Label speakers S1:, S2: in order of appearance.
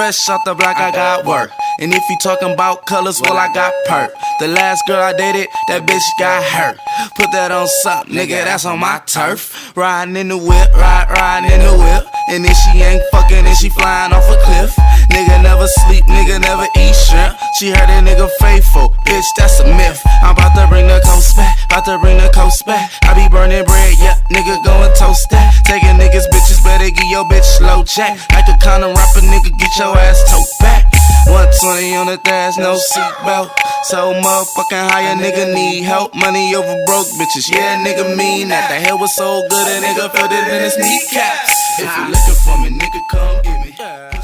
S1: fresh off the block, I got work. And if you talking about colors, well, I got perk. The last girl I dated, that bitch got hurt. Put that on something, nigga, that's on my turf. Riding in the whip, riding in the whip. And if she ain't fucking, then she flying off a cliff. Nigga never sleep, nigga never eat shrimp. She heard a nigga faithful, bitch, that's a myth. I'm about to bring the coast back, about to bring the coast back. I be burning bread, yeah, nigga going toast that. Taking niggas, bitches, better give your bitch slow jack. Like a condom rapper, nigga, get your ass tote back. 120 on the dash, no seatbelt. So motherfucking high, a nigga need help. Money over broke bitches, yeah, nigga mean that. The hell was so good, a nigga felt it in his kneecaps. If you looking for me, nigga, come get me.